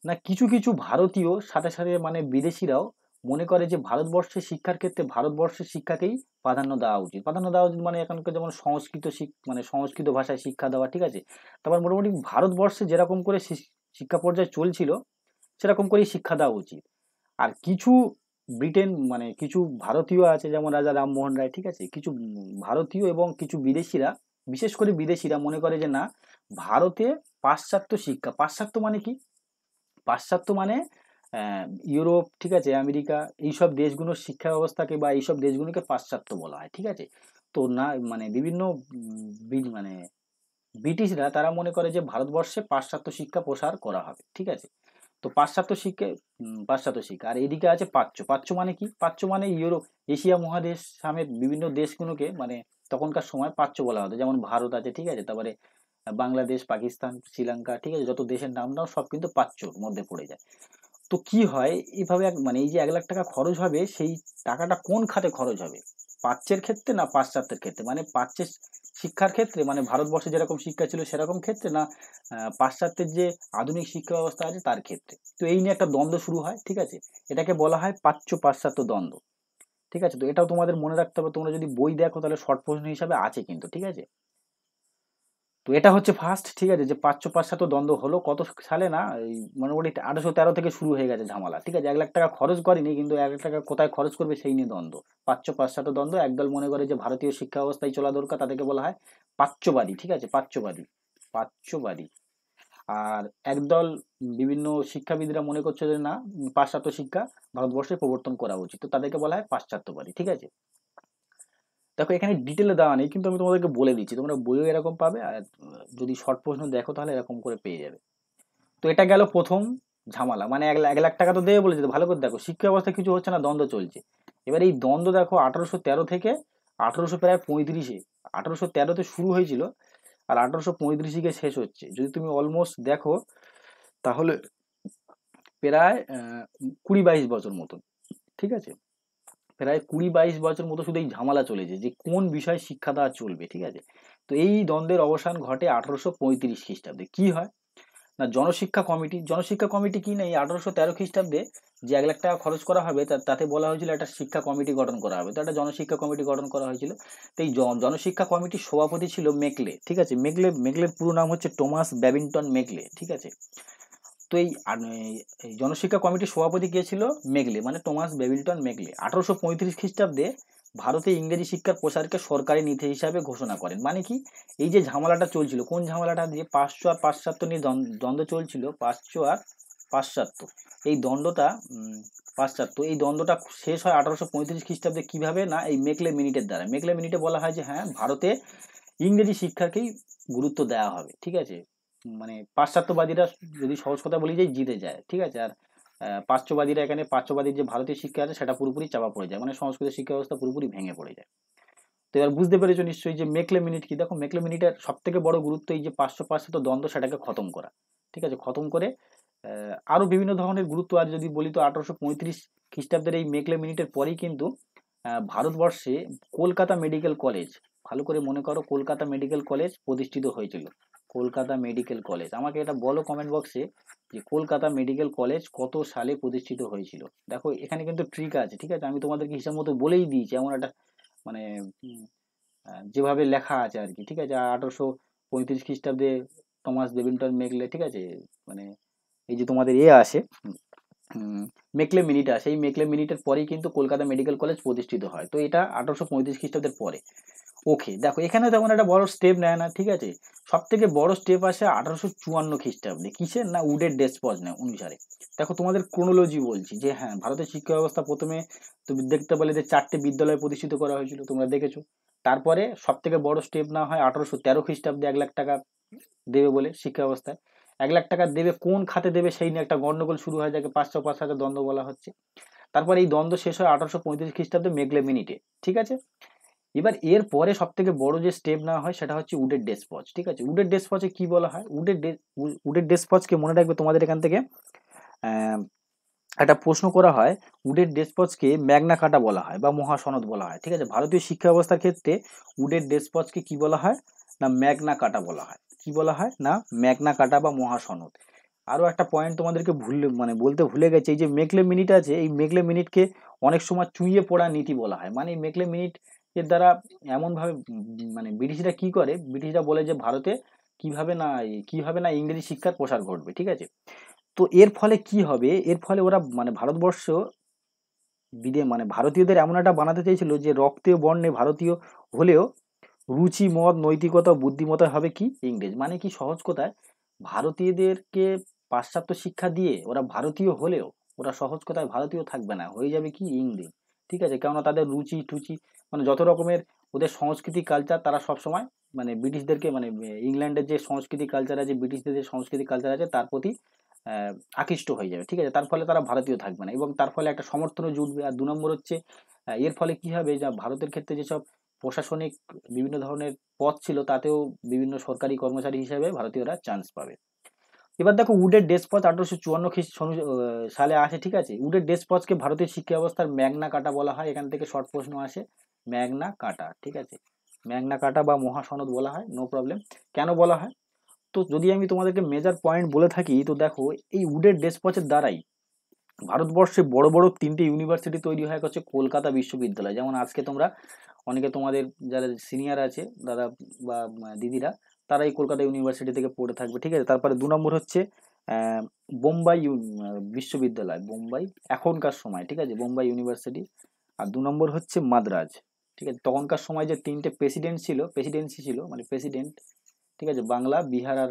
না, কিছু কিছু ভারতীয় সাথে সাথে মানে বিদেশিরাও মনে করে যে ভারতবর্ষের শিক্ষার ক্ষেত্রে ভারতবর্ষের শিক্ষাকেই প্রাধান্য দেওয়া উচিত। প্রাধান্য দেওয়া উচিত মানে এখানকার যেমন সংস্কৃত মানে সংস্কৃত ভাষায় শিক্ষা দেওয়া, ঠিক আছে? তারপর মোটামুটি ভারতবর্ষে যেরকম করে শিক্ষা পর্যায়ে চলছিল সেরকম করেই শিক্ষা দেওয়া উচিত। আর কিছু ব্রিটেন মানে কিছু ভারতীয় আছে, যেমন রাজা রামমোহন রায়, ঠিক আছে? কিছু ভারতীয় এবং কিছু বিদেশিরা, বিশেষ করে বিদেশিরা মনে করে যে না, ভারতে পাশ্চাত্য শিক্ষা, পাশ্চাত্য মানে কি, পাশ্চাত্য মানে ইউরোপ, ঠিক আছে, আমেরিকা, এইসব দেশগুলোর শিক্ষা ব্যবস্থাকে বা এইসব দেশগুলোকে পাশ্চাত্য বলা হয়, ঠিক আছে? তো না মানে বিভিন্ন মানে ব্রিটিশরা তারা মনে করে যে ভারতবর্ষে পাশ্চাত্য শিক্ষা প্রসার করা হবে, ঠিক আছে? তো পাশ্চাত্য শিক্ষা, পাশ্চাত্য শিক্ষা। আর এদিকে আছে প্রাচ্য। প্রাচ্য মানে কি, প্রাচ্য মানে ইউরোপ, এশিয়া মহাদেশ সমেত বিভিন্ন দেশগুলোকে মানে তখনকার সময় প্রাচ্য বলা হতো। যেমন ভারত আছে, ঠিক আছে, তারপরে বাংলাদেশ, পাকিস্তান, শ্রীলঙ্কা, ঠিক আছে, যত দেশের নাম দাও সব কিন্তু প্রাচ্যর মধ্যে পড়ে যায়। তো কি হয় এইভাবে মানে এই যে 1,00,000 টাকা খরচ হবে, সেই টাকাটা কোন খাতে খরচ হবে, প্রাচ্যের ক্ষেত্রে না পাশ্চাত্যের ক্ষেত্রে, মানে প্রাচ্যের শিক্ষার ক্ষেত্রে মানে ভারতবর্ষে যেরকম শিক্ষা ছিল সেরকম ক্ষেত্রে না পাশ্চাত্যের যে আধুনিক শিক্ষা ব্যবস্থা আছে তার ক্ষেত্রে। তো এই নিয়ে একটা দ্বন্দ্ব শুরু হয়, ঠিক আছে? এটাকে বলা হয় প্রাচ্য পাশ্চাত্য দ্বন্দ্ব, ঠিক আছে? তো এটাও তোমাদের মনে রাখতে হবে, তোমরা যদি বই দেখো তাহলে শর্ট প্রশ্ন হিসাবে আছে কিন্তু, ঠিক আছে? তো এটা হচ্ছে ফার্স্ট, ঠিক আছে, যে প্রাচ্য পাশ্চাত্য দ্বন্দ্ব হলো কত সালে না, এই মোটামুটি 1813 থেকে শুরু হয়ে গেছে ঝামেলা, ঠিক আছে? 1,00,000 টাকা খরচ করেনি, কিন্তু 1,00,000 টাকা কোথায় খরচ করবে সেই নিয়ে দ্বন্দ্ব। প্রাচ্য পাশ্চাত্য দ্বন্দ্ব, একদল মনে করে যে ভারতীয় শিক্ষা ব্যবস্থায় চলা দরকার, তাদেরকে বলা হয় প্রাচ্যবাদী, ঠিক আছে? প্রাচ্যবাদী, প্রাচ্যবাদী। আর একদল বিভিন্ন শিক্ষাবিদরা মনে করছে যে না, পাশ্চাত্য শিক্ষা ভারতবর্ষে প্রবর্তন করা উচিত, তো তাদেরকে বলা হয় পাশ্চাত্যবাদী, ঠিক আছে? দেখো এখানে ডিটেলে দেওয়া নেই, কিন্তু আমি তোমাদেরকে বলে দিচ্ছি, তোমরা বইও এরকম পাবে, আর যদি শর্ট প্রশ্ন দেখো তাহলে এরকম করে পেয়ে যাবে। তো এটা গেল প্রথম ঝামেলা, মানে 1,00,000 টাকা তো দেবে বলেছে, ভালো করে দেখো শিক্ষা ব্যবস্থা কিছু হচ্ছে না, দ্বন্দ্ব চলছে। এবার এই দ্বন্দ্ব দেখো 1813 থেকে 1800 প্রায় 35-এ, 1813-তে শুরু হয়েছিল আর 1835-এ গিয়ে শেষ হচ্ছে। যদি তুমি অলমোস্ট দেখো তাহলে প্রায় 20-22 বছর মতন, ঠিক আছে? প্রায় 20-22 বছর মতো শুধু এই ঝামেলা চলেছে যে কোন বিষয়ে শিক্ষা দেওয়া চলবে, ঠিক আছে? তো এই দ্বন্দ্বের অবসান ঘটে 1835 খ্রিস্টাব্দে। কি হয় না, জনশিক্ষা কমিটি, জনশিক্ষা কমিটি কি না, এই 1813 খ্রিস্টাব্দে যে 1,00,000 টাকা খরচ করা হবে তাতে বলা হয়েছিল একটা শিক্ষা কমিটি গঠন করা হবে, তো একটা জনশিক্ষা কমিটি গঠন করা হয়েছিল। তো এই জনশিক্ষা কমিটির সভাপতি ছিল মেকলে, ঠিক আছে? মেকলের পুরো নাম হচ্ছে টমাস ব্যাবিংটন মেকলে, ঠিক আছে? তো এই জনশিক্ষা কমিটির সভাপতি কে ছিল, মেকলে, মানে টমাস বেবিলটন মেকলে 1835 খ্রিস্টাব্দে ভারতে ইংরেজি শিক্ষার প্রসারকে সরকারি নীতি হিসাবে ঘোষণা করেন। মানে কি, এই যে ঝামেলাটা চলছিল, কোন ঝামেলাটা, দিয়ে পাশ্চ আর পাশ্চাত্য নিয়ে দ্বন্দ্ব চলছিল, পাশ্চ আর পাশ্চাত্য, এই দ্বন্দ্বটা পাশ্চাত্য, এই দ্বন্দ্বটা শেষ হয় 1835 খ্রিস্টাব্দে। কিভাবে না, এই মেকলে মিনিটের দ্বারা। মেকলে মিনিটে বলা হয় যে হ্যাঁ, ভারতে ইংরেজি শিক্ষাকেই গুরুত্ব দেওয়া হবে, ঠিক আছে? মানে পাশ্চাত্যবাদীরা, যদি সহজ কথা বলি, যে জিতে যায়, ঠিক আছে? আর পাশ্চবাদীরা, এখানে পাশ্চবাদীর যে ভারতীয় শিক্ষা আছে সেটা পুরোপুরি চাপা পড়ে যায়, মানে সংস্কৃত শিক্ষা ব্যবস্থা পুরোপুরি ভেঙে পড়ে যায়। তো এবার বুঝতে পেরেছো নিশ্চয়ই যে মেকলে মিনিট কি। দেখো মেকলে মিনিটের সব থেকে বড় গুরুত্ব এই যে পাশ্চাত্য দ্বন্দ্ব সেটাকে খতম করা, ঠিক আছে? খতম করে আরো বিভিন্ন ধরনের গুরুত্ব আর যদি বলি, তো 1835 খ্রিস্টাব্দের এই মেকলে মিনিটের পরেই কিন্তু ভারতবর্ষে কলকাতা মেডিকেল কলেজ, ভালো করে মনে করো, কলকাতা মেডিকেল কলেজ প্রতিষ্ঠিত হয়েছিল। কলকাতা মেডিকেল কলেজ, আমাকে এটা বলো কমেন্ট বক্সে যে কলকাতা মেডিকেল কলেজ কত সালে প্রতিষ্ঠিত হয়েছিল। দেখো এখানে কিন্তু ট্রিক আছে, ঠিক আছে? আমি তোমাদেরকে হিসাব মতো বলেই দিয়েছি, এমন একটা মানে যেভাবে লেখা আছে আর কি, ঠিক আছে। 1835 খ্রিস্টাব্দে টমাস বেবিংটন মেকলে, ঠিক আছে, মানে এই যে তোমাদের আসে, মেকলে মিনিট আসে, এই মেকলে মিনিটের পরেই কিন্তু কলকাতা মেডিকেল কলেজ প্রতিষ্ঠিত হয়। তো এটা 1835 খ্রিস্টাব্দের পরে। ওকে, দেখো এখানে তেমন একটা বড় স্টেপ নেয় না, ঠিক আছে। সব থেকে বড় স্টেপ আসে 1854 খ্রিস্টাব্দে, কিসের না উডের ডেসপজ নেয় অনুসারে। দেখো তোমাদের ক্রোনোলজি বলছি যে হ্যাঁ, ভারতের শিক্ষা ব্যবস্থা প্রথমে তুমি দেখতে পেলে যে 4টে বিদ্যালয় প্রতিষ্ঠিত করা হয়েছিল, তোমরা দেখেছো। তারপরে সব থেকে বড় স্টেপ না হয় 1813 খ্রিস্টাব্দে 1,00,000 টাকা দেবে বলে শিক্ষা ব্যবস্থায়। 1,00,000 টাকা দেবে, কোন খাতে দেবে সেই নিয়ে একটা গন্ডগোল শুরু হয়, যাকে 500 দ্বন্দ্ব বলা হচ্ছে। তারপরে এই দ্বন্দ্ব শেষ হয় 1835 খ্রিস্টাব্দে মেকলে মিনিটে, ঠিক আছে। এবার এর পরে সব থেকে বড় যে স্টেপ নেওয়া হয় সেটা হচ্ছে উডের ডেসপজ, ঠিক আছে। উডের ডেসপজে কি বলা হয়, উডের ডেসপজকে মনে রাখবে তোমাদের এখান থেকে আহ, একটা প্রশ্ন করা হয়। উডের ডেসপজকে ম্যাগনা কাটা বলা হয় বা মহাসনদ বলা হয়, ঠিক আছে। ভারতীয় শিক্ষা ব্যবস্থার ক্ষেত্রে উডের ডেসপজকে কি বলা হয় না ম্যাগনা কাটা বলা হয়। কি বলা হয় না ম্যাগনা কাটা বা মহাসনদ। আরো একটা পয়েন্ট তোমাদেরকে বলতে ভুলে গেছে, এই যে মেকলে মিনিট আছে, এই মেকলে মিনিটকে অনেক সময় চুইয়ে পড়া নীতি বলা হয়। মানে এই মেকলে মিনিট এর দ্বারা এমন ভাবে মানে ব্রিটিশরা কি করে, ব্রিটিশরা বলে যে ভারতে কিভাবে না ইংরেজি শিক্ষার প্রসার ঘটবে, ঠিক আছে। তো এর ফলে কি হবে, এর ফলে ওরা ভারতবর্ষ ভারতীয়দের এমন একটা বানাতে চাইছিল যে রক্তীয় বর্ণে ভারতীয় হলেও রুচি, মত, নৈতিকতা, বুদ্ধিমত্তা হবে কি ইংরেজ। মানে কি, সহজ কথায় ভারতীয়দেরকে পাশ্চাত্য শিক্ষা দিয়ে ওরা ভারতীয় হলেও ওরা সহজ কথায় ভারতীয় থাকবে না, হয়ে যাবে কি ইংরেজ, ঠিক আছে। কেননা তাদের রুচি টুচি যত রকমের ওদের সংস্কৃতি কালচার, তারা সবসময় ব্রিটিশদেরকে ইংল্যান্ডের যে সংস্কৃতি কালচার আছে, ব্রিটিশদের যে সংস্কৃতি কালচার আছে তার প্রতি আকৃষ্ট হয়ে যাবে, ঠিক আছে। তার ফলে তারা ভারতীয় থাকবে না এবং তার ফলে একটা সমর্থনও জুটবে। আর 2 নম্বর হচ্ছে এর ফলে কি হবে, যা ভারতের ক্ষেত্রে যেসব প্রশাসনিক বিভিন্ন ধরনের পদ ছিল তাতেও বিভিন্ন সরকারি কর্মচারী হিসেবে ভারতীয়রা চান্স পাবে। এবার দেখো উডের ডেসপজ 1854 সালে আসে, ঠিক আছে। উডের ডেসপজকে ভারতের শিক্ষা ব্যবস্থার ম্যাগনা কাটা বলা হয়। এখান থেকে শর্ট প্রশ্ন আসে, ম্যাগনা কাটা, ঠিক আছে। ম্যাগনা কাটা বা মহাসনদ বলা হয়, নো প্রবলেম। কেন বলা হয়, তো যদি আমি তোমাদেরকে মেজর পয়েন্ট বলে থাকি, তো দেখো এই উডের ডেসপজের দ্বারাই ভারতবর্ষে বড় বড় 3টে ইউনিভার্সিটি তৈরি হয় হচ্ছে কলকাতা বিশ্ববিদ্যালয়। যেমন আজকে তোমরা অনেকে তোমাদের যারা সিনিয়র আছে দাদা বা দিদিরা, তারা এই কলকাতা ইউনিভার্সিটি থেকে পড়ে থাকবে, ঠিক আছে। তারপরে 2 নম্বর হচ্ছে বোম্বাই বিশ্ববিদ্যালয়, বোম্বাই এখনকার সময়, ঠিক আছে, বোম্বাই ইউনিভার্সিটি। আর 2 নম্বর হচ্ছে মাদ্রাজ, ঠিক আছে। তখনকার সময় যে 3টে প্রেসিডেন্সি ছিল প্রেসিডেন্ট, ঠিক আছে, বাংলা, বিহার আর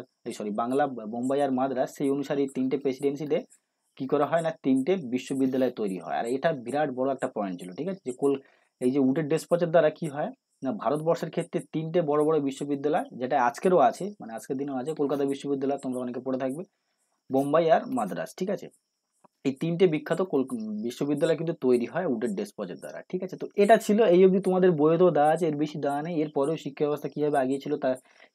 বাংলা, বোম্বাই আর মাদ্রাজ, সেই অনুসারে এই 3টে প্রেসিডেন্সিতে কি করা হয় না 3টে বিশ্ববিদ্যালয় তৈরি হয়। আর এটা বিরাট বড় একটা পয়েন্ট ছিল, ঠিক আছে। যে এই যে উডের ডেসপচের দ্বারা কি হয় না ভারতবর্ষের ক্ষেত্রে 3টে বড় বড় বিশ্ববিদ্যালয়, যেটা আজকেরও আছে, আজকের দিনেও আছে, কলকাতা বিশ্ববিদ্যালয় তোমরা অনেকে পড়ে থাকবে, বোম্বাই আর মাদ্রাজ, ঠিক আছে। এই 3টে বিখ্যাত বিশ্ববিদ্যালয় কিন্তু তৈরি হয় উডের ডেসপজের দ্বারা, ঠিক আছে। তো এটা ছিল, এই অবধি তোমাদের বইয়েতেও দেওয়া আছে, এর বেশি দেওয়া নেই। এরপরেও শিক্ষা ব্যবস্থা কিভাবে আগিয়েছিল তা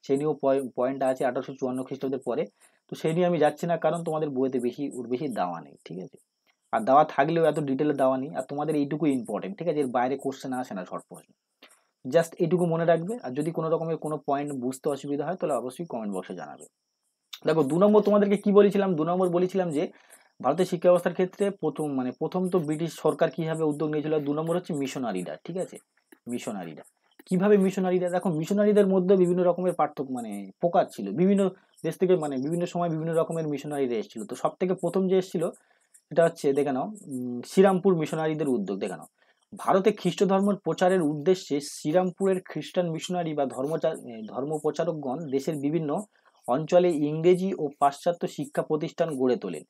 সেই নিয়েও পয়েন্ট আছে 1854 খ্রিস্টাব্দের পরে। তো সেই নিয়ে আমি যাচ্ছি না, কারণ তোমাদের বইতে ওর বেশি দেওয়া নেই, ঠিক আছে। আর দেওয়া থাকলেও এত ডিটেলে দেওয়া নেই। আর তোমাদের এইটুকু ইম্পর্টেন্ট, ঠিক আছে, এর বাইরে কোশ্চেন আসে না শর্ট প্রশ্ন। জাস্ট এইটুকু মনে রাখবে। আর যদি কোনো রকমের কোনো পয়েন্ট বুঝতে অসুবিধা হয় তাহলে অবশ্যই কমেন্ট বক্সে জানাবে। দেখো 2 নম্বর তোমাদেরকে কি বলেছিলাম, 2 নম্বর বলেছিলাম যে ভারতের শিক্ষা ব্যবস্থার ক্ষেত্রে প্রথম তো ব্রিটিশ সরকার কিভাবে উদ্যোগ নিয়েছিল। 2 নম্বর হচ্ছে মিশনারিরা, ঠিক আছে। মিশনারিরা কিভাবে, মিশনারিরা দেখো, মিশনারিদের মধ্যে বিভিন্ন রকমের পার্থক্য প্রকার ছিল। বিভিন্ন দেশ থেকে বিভিন্ন সময় বিভিন্ন রকমের মিশনারিরা এসেছিল। তো সব থেকে প্রথম যে এসেছিল সেটা হচ্ছে দেখে নাও শ্রীরামপুর মিশনারিদের উদ্যোগ। দেখে নাও, ভারতে খ্রিস্ট ধর্মের প্রচারের উদ্দেশ্যে শ্রীরামপুরের খ্রিস্টান মিশনারি বা ধর্ম প্রচারকগণ দেশের বিভিন্ন অঞ্চলে ইংরেজি ও পাশ্চাত্য শিক্ষা প্রতিষ্ঠান গড়ে তোলেন।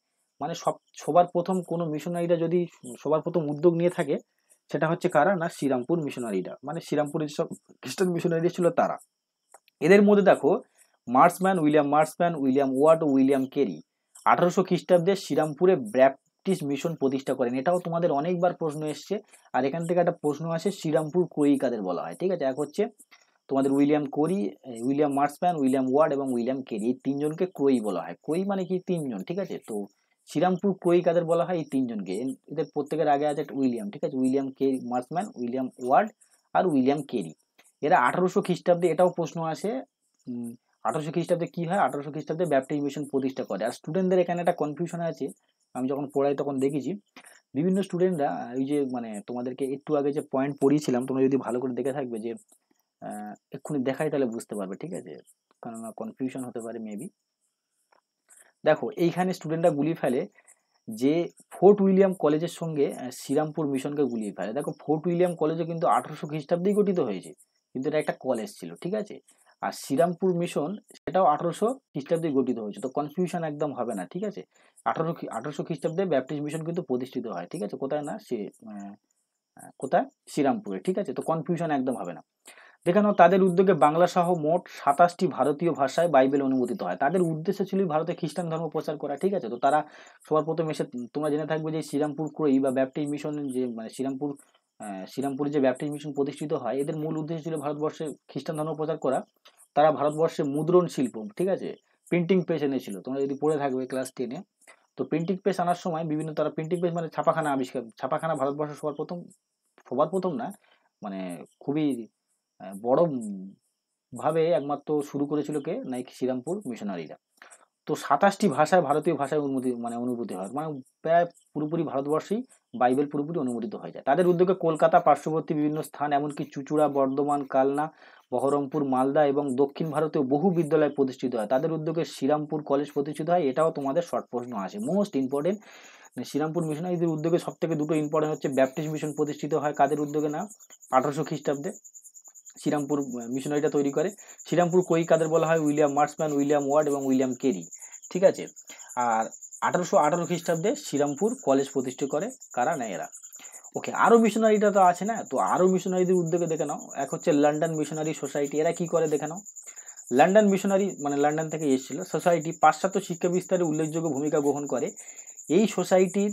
সবার প্রথম কোনো মিশনারিরা যদি সবার প্রথম উদ্যোগ নিয়ে থাকে, সেটা হচ্ছে কারা না শ্রীরামপুর মিশনারিরা। শ্রীরামপুরের যেসব খ্রিস্টান মিশনারি ছিল তারা। এদের মধ্যে দেখো উইলিয়াম ওয়ার্ড ও উইলিয়াম কেরি 1800 খ্রিস্টাব্দে শ্রীরামপুরে ব্যাপটিস্ট মিশন প্রতিষ্ঠা করেন। এটাও তোমাদের অনেকবার প্রশ্ন এসছে। আর এখান থেকে একটা প্রশ্ন আসে, শ্রীরামপুর ক্রয়ী কাদের বলা হয়, ঠিক আছে। এক হচ্ছে তোমাদের উইলিয়াম মার্সম্যান, উইলিয়াম ওয়ার্ড এবং উইলিয়াম কেরি, এই 3জনকে ক্রয়ী বলা হয়। ক্রয়ী মানে কি 3জন, ঠিক আছে। তো শ্রীরামপুর ক্রয়ী কাদের বলা হয়, এই 3জনকে। এদের প্রত্যেকের আগে আছে একটা উইলিয়াম, ঠিক আছে, William Carey Marshman, William Ward আর উইলিয়াম কেরি। এরা 1800 খ্রিস্টাব্দে, এটাও প্রশ্ন আসে, 1800 খ্রিস্টাব্দে কি হয়, 1800 খ্রিস্টাব্দে ব্যাপটিস্ট মিশন প্রতিষ্ঠা করে। আর স্টুডেন্টদের এখানে একটা কনফিউশন আছে, আমি যখন পড়াই তখন দেখেছি বিভিন্ন স্টুডেন্টরা ওই যে তোমাদেরকে একটু আগে যে পয়েন্ট পড়িয়েছিলাম, তোমরা যদি ভালো করে দেখে থাকবে যে এক্ষুনি দেখাই তাহলে বুঝতে পারবে, ঠিক আছে, কারণ কনফিউশন হতে পারে মেবি। দেখো এইখানে স্টুডেন্টরা গুলিয়ে ফেলে যে ফোর্ট উইলিয়াম কলেজের সঙ্গে শ্রীরামপুর মিশনকে গুলিয়ে ফেলে। দেখো ফোর্ট উইলিয়াম কলেজও কিন্তু 1800 খ্রিস্টাব্দেই গঠিত হয়েছে, কিন্তু এটা একটা কলেজ ছিল, ঠিক আছে। আর শ্রীরামপুর মিশন সেটাও 1800 খ্রিস্টাব্দে গঠিত হয়েছে, তো কনফিউশন একদম হবে না, ঠিক আছে। 1800 খ্রিস্টাব্দে ব্যাপটিস্ট মিশন কিন্তু প্রতিষ্ঠিত হয়, ঠিক আছে, কোথায় না সে কোথায়, শ্রীরামপুরে, ঠিক আছে, তো কনফিউশন একদম হবে না। দেখে নাও তাদের উদ্যোগে বাংলা সহ মোট 27টি ভারতীয় ভাষায় বাইবেল অনুমোদিত হয়। তাদের উদ্দেশ্য ছিল ভারতে খ্রিস্টান ধর্ম প্রচার করা, ঠিক আছে। তো তারা সবার প্রথম এসে, তোমরা জেনে থাকবে যে শ্রীরামপুর ক্রয়ী বা ব্যাপটিস্ট মিশন যে মানে শ্রীরামপুরে যে ব্যাপটিস্ট মিশন প্রতিষ্ঠিত হয়, এদের মূল উদ্দেশ্য ছিল ভারতবর্ষে খ্রিস্টান ধর্ম প্রচার করা। তারা ভারতবর্ষে মুদ্রণ শিল্প, ঠিক আছে, প্রিন্টিং প্রেস এনেছিল, তোমরা যদি পড়ে থাকবে ক্লাস 10-এ। তো প্রিন্টিং প্রেস আনার সময় বিভিন্ন, তারা প্রিন্টিং প্রেস মানে ছাপাখানা আবিষ্কার, ছাপাখানা ভারতবর্ষে সবার প্রথম না, মানে খুবই বড় ভাবে একমাত্র শুরু করেছিল কে, না শ্রীরামপুর মিশনারিরা। তো 27টি ভাষায়, ভারতীয় ভাষায় অনুভূতি হয়, মানে প্রায় পুরোপুরি ভারতবর্ষেই বাইবেল পুরোপুরি অনুমোদিত হয়ে যায়। তাদের উদ্যোগে কলকাতা, পার্শ্ববর্তী বিভিন্ন স্থান, এমনকি চুঁচুড়া, বর্ধমান, কালনা, বহরমপুর, মালদা এবং দক্ষিণ ভারতেও বহু বিদ্যালয় প্রতিষ্ঠিত হয়। তাদের উদ্যোগে শ্রীরামপুর কলেজ প্রতিষ্ঠিত হয়, এটাও তোমাদের শর্ট প্রশ্ন আসে, মোস্ট ইম্পর্টেন্ট। শ্রীরামপুর মিশনারিদের উদ্যোগে সব থেকে দুটো ইম্পর্টেন্ট হচ্ছে, ব্যাপটিস্ট মিশন প্রতিষ্ঠিত হয় কাদের উদ্যোগে, না 1800 খ্রিস্টাব্দে শ্রীরামপুর মিশনারিটা তৈরি করে। শ্রীরামপুর কই কাদের বলা হয়, উইলিয়াম মার্সম্যান, উইলিয়াম ওয়ার্ড এবং উইলিয়াম কেরি, ঠিক আছে। আর 1818 খ্রিস্টাব্দে শ্রীরামপুর কলেজ প্রতিষ্ঠা করে কারা, না এরা। ওকে, আরো মিশনারিটা তো আছে না, তো আরো মিশনারিদের উদ্যোগে দেখে নাও। এক হচ্ছে লন্ডন মিশনারি সোসাইটি, এরা কি করে দেখে নাও। লন্ডন মিশনারি মানে লন্ডন থেকে এসেছিল সোসাইটি, পাশ্চাত্য শিক্ষা বিস্তারে উল্লেখযোগ্য ভূমিকা গ্রহণ করে। এই সোসাইটির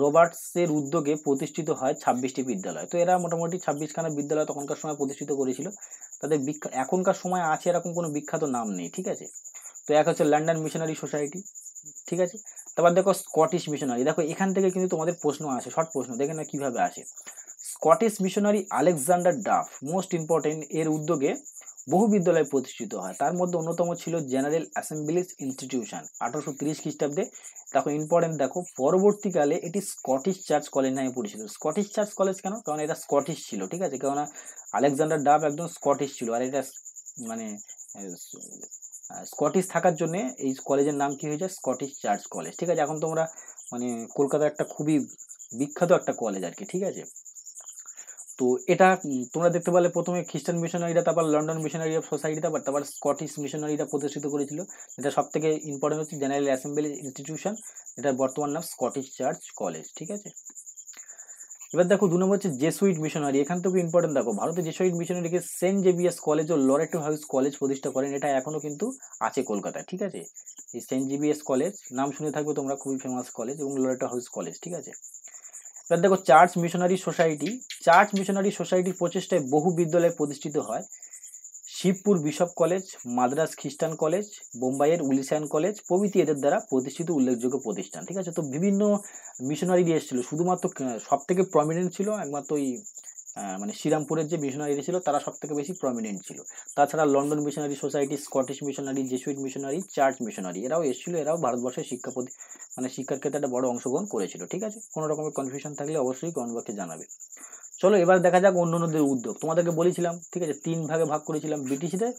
রবার্টসের উদ্যোগে প্রতিষ্ঠিত হয় 26টি বিদ্যালয়। তো এরা মোটামুটি 26খানা বিদ্যালয় তখনকার সময় প্রতিষ্ঠিত করেছিল। তাদের এখনকার সময় আছে এরকম কোনো বিখ্যাত নাম নেই, ঠিক আছে। তো এক হচ্ছে লন্ডন মিশনারি সোসাইটি, ঠিক আছে। তারপর দেখো স্কটিশ মিশনারি, দেখো এখান থেকে কিন্তু তোমাদের প্রশ্ন আসে, শর্ট প্রশ্ন, দেখে না কিভাবে আসে। Scottish missionary Alexander Duff, most important, এর উদ্যোগে বহু বিদ্যালয় প্রতিষ্ঠিত হয়। তার মধ্যে অন্যতম ছিল জেনারেল অ্যাসেম্বলিজ ইনস্টিটিউশন 1830 খ্রিস্টাব্দে। দেখো ইম্পর্টেন্ট, দেখো পরবর্তীকালে এটি স্কটিশ চার্চ কলেজ নামে পরিচিত। স্কটিশ চার্চ কলেজ কেন, কারণ এটা স্কটিশ ছিল, ঠিক আছে, কেননা আলেকজান্ডার ডাফ একদম স্কটিশ ছিল, আর এটা মানে স্কটিশ থাকার জন্য এই কলেজের নাম কি হয়েছে, স্কটিশ চার্চ কলেজ, ঠিক আছে। এখন তোমরা মানে কলকাতার একটা খুবই বিখ্যাত একটা কলেজ আর কি, ঠিক আছে। তো এটা তোমরা দেখতে পেলে প্রথমে খ্রিস্টান মিশনারিরা, তারপর লন্ডন মিশনারি সোসাইটি, তারপর স্কটিশ মিশনারিরা প্রতিষ্ঠিত করেছিল। এটা সব থেকে ইম্পর্টেন্ট হচ্ছে জেনারেল অ্যাসেম্বলি ইনস্টিটিউশন, এটার বর্তমান নাম স্কটিশ চার্চ কলেজ, ঠিক আছে। এবার দেখো 2 নম্বর হচ্ছে জেসুইট মিশনারি, এখান থেকে ইম্পর্টেন্ট, দেখো ভারতের জেসুইট মিশনারিকে সেন্ট জেভিয়ার্স কলেজ ও লরেটো হাউস কলেজ প্রতিষ্ঠা করেন, এটা এখনো কিন্তু আছে কলকাতায়, ঠিক আছে। এই সেন্ট জেভিয়ার্স কলেজ নাম শুনে থাকবে তোমরা, খুবই ফেমাস কলেজ, এবং লরেটো হাউস কলেজ, ঠিক আছে। এবার দেখো church missionary society, church missionary সোসাইটির প্রচেষ্টায় বহু বিদ্যালয় প্রতিষ্ঠিত হয়। শিবপুর বিশপ কলেজ, মাদ্রাস খ্রিস্টান কলেজ, বোম্বাইয়ের উলিশিয়ান কলেজ প্রভৃতি এদের দ্বারা প্রতিষ্ঠিত উল্লেখযোগ্য প্রতিষ্ঠান, ঠিক আছে। তো বিভিন্ন মিশনারি এসেছিল, শুধুমাত্র সব থেকে প্রমিনেন্ট ছিল একমাত্র ওই মানে শ্রীরামপুরের যে মিশনারি ছিল তারা সব থেকে বেশি প্রমিনেন্ট ছিল। তাছাড়া London missionary society, Scottish missionary, Jesuit missionary, church missionary এরাও এসেছিল, এরাও ভারতবর্ষের মানে শিক্ষার ক্ষেত্রে একটা বড় অংশগ্রহণ করেছিল, ঠিক আছে। কোনো রকমের কনফিউশন থাকলে অবশ্যই কমেন্ট বক্সে জানাবে। চলো এবার দেখা যাক অন্যান্যদের উদ্যোগ। তোমাদেরকে বলেছিলাম, ঠিক আছে, 3 ভাগে ভাগ করেছিলাম, ব্রিটিশদের,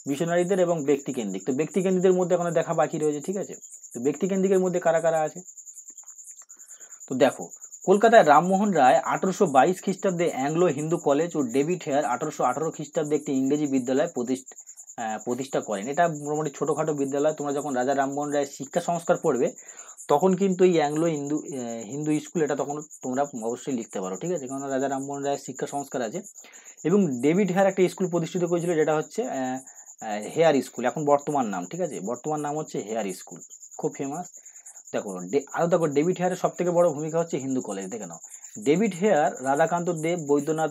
মিশনারিদের এবং ব্যক্তিকেন্দ্রিক। তো ব্যক্তিকেন্দ্রিকদের মধ্যে এখনো দেখা বাকি রয়েছে, ঠিক আছে। তো ব্যক্তিকেন্দ্রিকের মধ্যে কারা কারা আছে, তো দেখো কলকাতায় রামমোহন রায় 1822 খ্রিস্টাব্দে অ্যাংলো হিন্দু কলেজ ও ডেভিড হেয়ার 1818 খ্রিস্টাব্দে একটি ইংরেজি বিদ্যালয় প্রতিষ্ঠা করেন। এটা মোটামুটি ছোটখাটো বিদ্যালয়। তোমরা যখন রাজা রামমোহন রায়ের শিক্ষা সংস্কার পড়বে তখন কিন্তু এই অ্যাংলো হিন্দু স্কুল এটা তখন তোমরা অবশ্যই লিখতে পারো, ঠিক আছে, কারণ রাজা রামমোহন রায়ের শিক্ষা সংস্কার আছে। এবং ডেভিড হেয়ার একটা স্কুল প্রতিষ্ঠিত করেছিল, যেটা হচ্ছে হেয়ার স্কুল, এখন বর্তমান নাম, ঠিক আছে, বর্তমান নাম হচ্ছে হেয়ার স্কুল, খুব ফেমাস। দেখো আরো দেখো ডেভিড হেয়ারের সব থেকে বড় ভূমিকা হচ্ছে হিন্দু কলেজ, দেখে নাও। ডেভিড হেয়ার, রাধাকান্ত দেব, বৈদ্যনাথ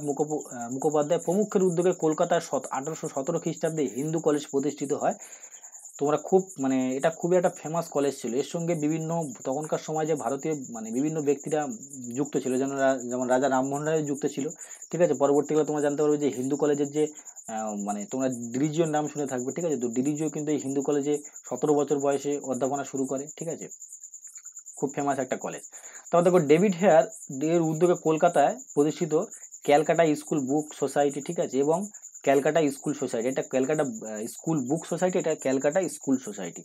মুখোপাধ্যায় প্রমুখের উদ্যোগে কলকাতায় 1817 খ্রিস্টাব্দে হিন্দু কলেজ প্রতিষ্ঠিত হয়। তোমরা খুব মানে এটা খুবই একটা ফেমাস কলেজ ছিল। এর সঙ্গে বিভিন্ন তখনকার সময় যে ভারতীয় মানে বিভিন্ন ব্যক্তিরা যুক্ত ছিল, যেমন রাজা রামমোহন রায় যুক্ত ছিল, ঠিক আছে। পরবর্তীকালে তোমরা জানতে পারবে যে হিন্দু কলেজের যে মানে তোমরা ডিরিজিওর নাম শুনে থাকবে, ঠিক আছে। তো ডিরিজিও কিন্তু এই হিন্দু কলেজে 17 বছর বয়সে অধ্যাপনা শুরু করে, ঠিক আছে, খুব ফেমাস একটা কলেজ। তারপর দেখো ডেভিড হেয়ার এর উদ্যোগে কলকাতায় প্রতিষ্ঠিত ক্যালকাটা স্কুল বুক সোসাইটি, ঠিক আছে, এবং ক্যালকাটা স্কুল সোসাইটি, এটা ক্যালকাটা স্কুল বুক সোসাইটি, এটা ক্যালকাটা স্কুল সোসাইটি।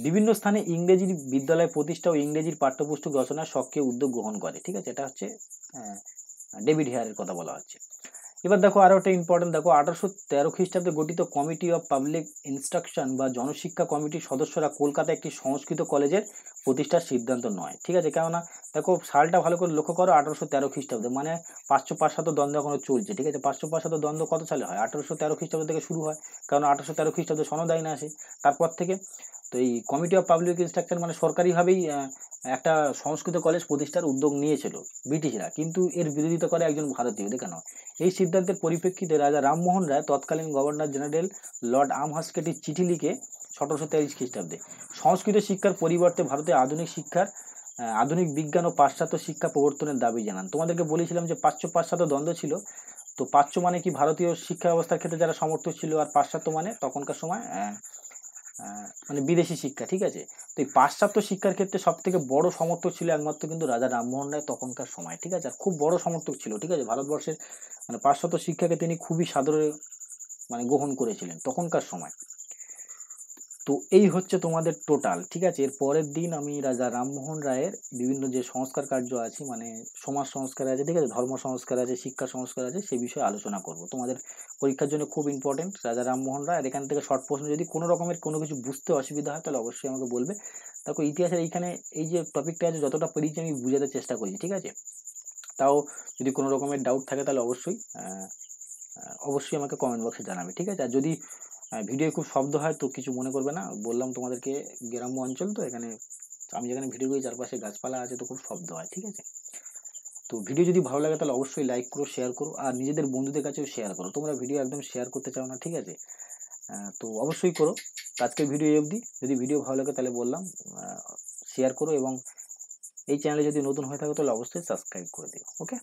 বিভিন্ন স্থানে ইংরেজি বিদ্যালয় প্রতিষ্ঠা ও ইংরেজির পাঠ্যপুস্তক রচনার সক্রিয় উদ্যোগ গ্রহণ করে, ঠিক আছে, এটা হচ্ছে ডেভিড হেয়ারের কথা বলা হচ্ছে। এবার দেখো আরো একটা ইম্পর্টেন্ট, দেখো 1813 খ্রিস্টাব্দে গঠিত কমিটি অফ পাবলিক ইনস্ট্রাকশন বা জনশিক্ষা কমিটির সদস্যরা কলকাতায় একটি সংস্কৃত কলেজের প্রতিষ্ঠার সিদ্ধান্ত নয়, ঠিক আছে। কেননা দেখো সালটা ভালো করে লক্ষ্য করো, 1813 খ্রিস্টাব্দে, মানে 500-500 দ্বন্দ্ব এখনো চলছে, ঠিক আছে। 500-500 দ্বন্দ্ব কত সালে হয়? 1813 খ্রিস্টাব্দ থেকে শুরু হয়, কারণ 1813 খ্রিস্টাব্দে সনদ আইন আসে তারপর থেকে। তো এই কমিটি অফ পাবলিক ইনস্ট্রাকশন মানে সরকারিভাবেই একটা সংস্কৃত কলেজ প্রতিষ্ঠার উদ্যোগ নিয়েছিল ব্রিটিশরা, কিন্তু এর বিরোধিতা করে একজন ভারতীয়, দেখে নাও। এই সিদ্ধান্তের পরিপ্রেক্ষিতে রাজা রামমোহন রায় তৎকালীন গভর্নর জেনারেল লর্ড আমহার্স্টকে একটি চিঠি লিখে 1723 খ্রিস্টাব্দে সংস্কৃত শিক্ষার পরিবর্তে ভারতে আধুনিক শিক্ষার আধুনিক বিজ্ঞান ও পাশ্চাত্য শিক্ষা প্রবর্তনের দাবি জানান। তোমাদেরকে বলেছিলাম যে পাশ্চাত্য দ্বন্দ্ব ছিল। তো প্রাচ্য মানে কি ভারতীয় শিক্ষা ব্যবস্থার ক্ষেত্রে যারা সমর্থক ছিল, আর পাশ্চাত্য মানে তখনকার সময় মানে বিদেশি শিক্ষা, ঠিক আছে। তো এই পাশ্চাত্য শিক্ষার ক্ষেত্রে সব থেকে বড় সমর্থক ছিল একমাত্র কিন্তু রাজা রামমোহন রায় তখনকার সময়, ঠিক আছে। আর খুব বড় সমর্থক ছিল, ঠিক আছে, ভারতবর্ষের মানে পাশ্চাত্য শিক্ষাকে তিনি খুবই সাদরে মানে গ্রহণ করেছিলেন তখনকার সময়। তো এই হচ্ছে তোমাদের টোটাল, ঠিক আছে। এর পরের দিন আমি রাজা রামমোহন রায়ের বিভিন্ন যে সংস্কার কার্য আছে, মানে সমাজ সংস্কার আছে, ঠিক আছে, ধর্ম সংস্কার আছে, শিক্ষা সংস্কার আছে, সেই বিষয়ে আলোচনা করব। তোমাদের পরীক্ষার জন্য খুব ইম্পর্টেন্ট রাজা রামমোহন রায়। আর এখান থেকে শর্ট প্রশ্ন, যদি কোনো রকমের কোনো কিছু বুঝতে অসুবিধা হয় তাহলে অবশ্যই আমাকে বলবে। দেখো ইতিহাসের এইখানে এই যে টপিকটা আছে যতটা পেরেছি আমি বুঝাতে চেষ্টা করছি, ঠিক আছে। তাও যদি কোনো রকমের ডাউট থাকে তাহলে অবশ্যই আমাকে কমেন্ট বক্সে জানাবে, ঠিক আছে। আর যদি ভিডিও খুব শব্দ হয় তো কিছু মনে করবে না, বললাম তোমাদেরকে গ্রাম্য অঞ্চল, তো এখানে আমি যেখানে ভিডিও করি চারপাশে গাছপালা আছে, তো খুব শব্দ হয়, ঠিক আছে। তো ভিডিও যদি ভালো লাগে তাহলে অবশ্যই লাইক করো, শেয়ার করো, আর নিজেদের বন্ধুদের কাছেও শেয়ার করো। তোমরা ভিডিও একদম শেয়ার করতে চাও না, ঠিক আছে, তো অবশ্যই করো। আজকের ভিডিও এই অবধি। যদি ভিডিও ভালো লাগে তাহলে বললাম শেয়ার করো, এবং এই চ্যানেলে যদি নতুন হয়ে থাকো তাহলে অবশ্যই সাবস্ক্রাইব করে দিও। ওকে।